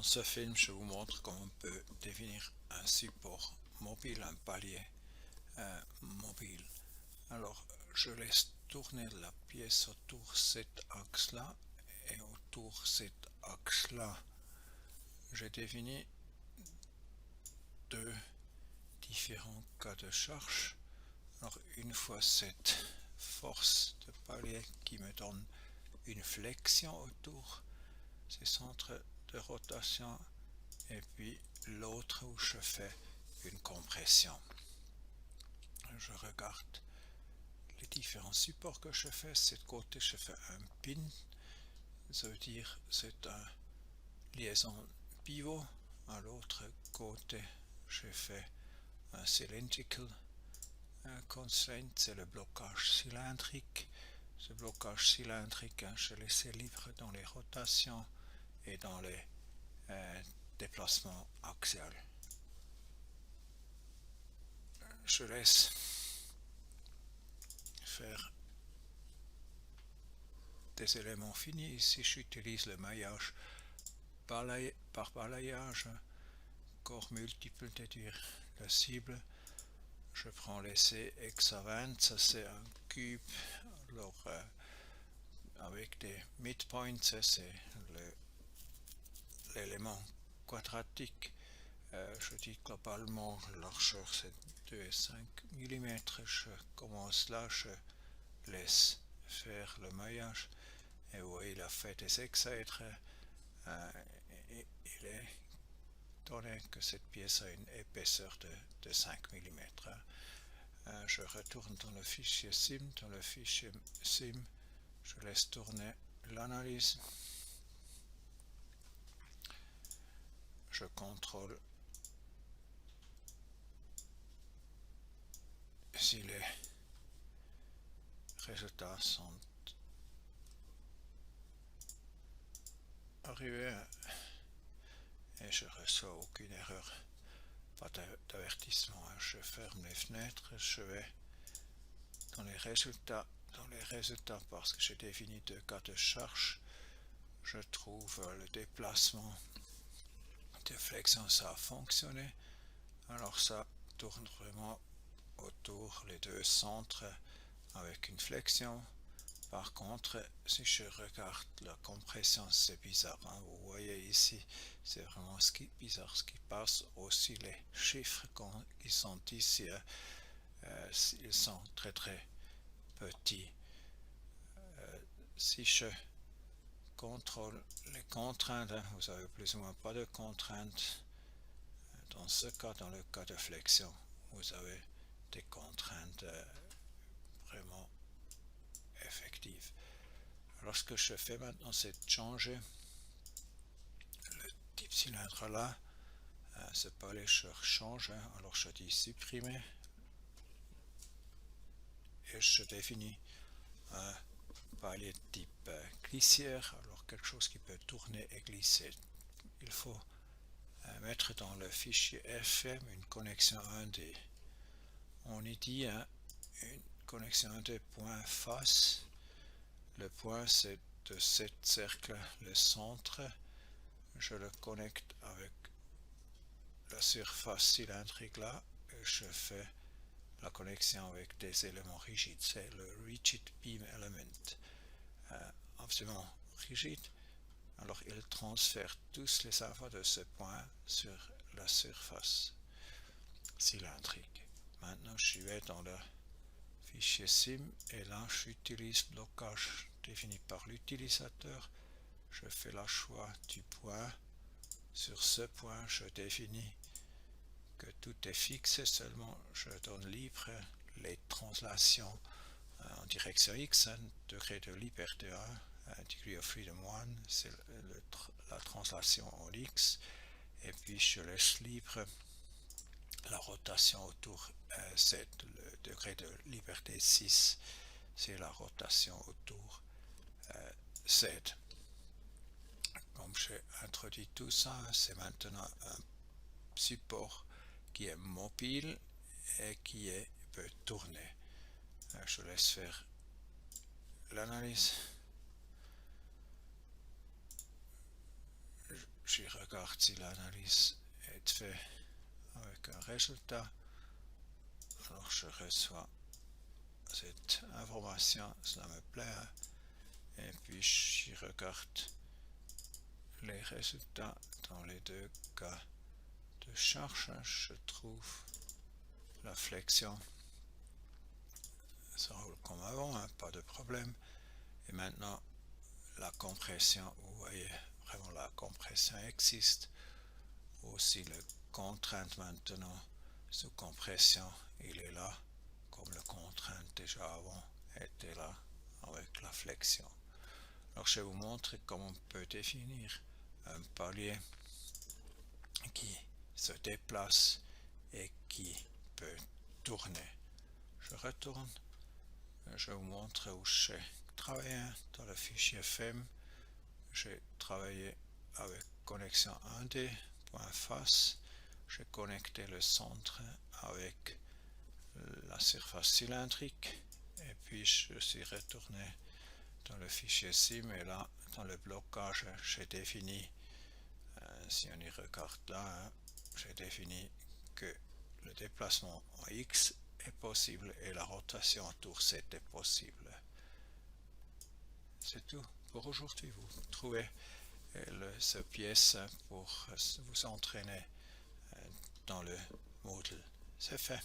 Dans ce film, je vous montre comment on peut définir un support mobile, un palier mobile. Alors, je laisse tourner la pièce autour de cet axe-là et autour de cet axe-là. J'ai défini deux différents cas de charge. Alors, une fois cette force de palier qui me donne une flexion autour ces centres de rotation, et puis l'autre où je fais une compression. Je regarde les différents supports que je fais. De ce côté, je fais un pin, ça veut dire c'est une liaison pivot. À l'autre côté, je fais un cylindrical constraint, c'est le blocage cylindrique. Ce blocage cylindrique, je laisse libre dans les rotations et dans les déplacements axiaux. Je laisse faire des éléments finis. Ici, j'utilise le maillage par balayage, corps multiple, déduire la cible. Je prends les CX20, ça c'est un cube. Alors, avec des midpoints, ça c'est l'élément quadratique. Je dis globalement, la largeur c'est 2,5 mm. Je commence là, je laisse faire le maillage. Et vous voyez, il a fait des hexaèdres. Il est donné que cette pièce a une épaisseur de 5 mm. Je retourne dans le fichier SIM. Dans le fichier SIM, je laisse tourner l'analyse. Je contrôle si les résultats sont arrivés et je reçois aucune erreur, pas d'avertissement. Je ferme les fenêtres, je vais dans les résultats. Parce que j'ai défini deux cas de charge, je trouve le déplacement de flexion, ça a fonctionné. Alors ça tourne vraiment autour les deux centres avec une flexion. Par contre, si je regarde la compression, c'est bizarre. Hein? Vous voyez ici, c'est vraiment bizarre ce qui passe. Aussi les chiffres qui sont ici, ils sont très très petits. Si je contrôle les contraintes, hein, vous avez plus ou moins pas de contraintes. Dans ce cas, dans le cas de flexion, vous avez des contraintes vraiment effectives. Alors ce que je fais maintenant, c'est changer le type cylindre là. C'est pas les je change, hein. Alors je dis supprimer et je définis un palier de type glissière. Alors quelque chose qui peut tourner et glisser. Il faut mettre dans le fichier FM une connexion 1D. On y dit une connexion 1D point face. Le point c'est de ce cercle le centre. Je le connecte avec la surface cylindrique là et je fais la connexion avec des éléments rigides. C'est le rigid beam element. Absolument rigide. Alors il transfère tous les infos de ce point sur la surface cylindrique. Maintenant je vais dans le fichier SIM et là j'utilise blocage défini par l'utilisateur. Je fais le choix du point. Sur ce point, je définis que tout est fixé, seulement je donne libre les translations en direction X, degré de liberté 1, degree of freedom 1, c'est la translation en X, et puis je laisse libre la rotation autour Z, le degré de liberté 6, c'est la rotation autour Z. Comme j'ai introduit tout ça, c'est maintenant un support qui est mobile et qui peut tourner. Je laisse faire l'analyse. je regarde si l'analyse est faite avec un résultat. Alors je reçois cette information, cela me plaît. Et puis je regarde les résultats dans les deux cas de charge. Je trouve la flexion, ça roule comme avant, hein, pas de problème. Et maintenant, la compression, vous voyez, vraiment la compression existe. Aussi le contrainte maintenant sous compression, il est là, comme le contrainte déjà avant était là avec la flexion. Alors je vais vous montrer comment on peut définir un palier qui se déplace et qui peut tourner. Je retourne, je vous montre où j'ai travaillé dans le fichier FEM. J'ai travaillé avec connexion 1D, point face. J'ai connecté le centre avec la surface cylindrique et puis je suis retourné dans le fichier sim et là dans le blocage j'ai défini, si on y regarde là, hein, j'ai défini que le déplacement en X est possible et la rotation autour Z est possible. C'est tout pour aujourd'hui. Vous trouvez cette pièce pour vous entraîner dans le module. C'est fait.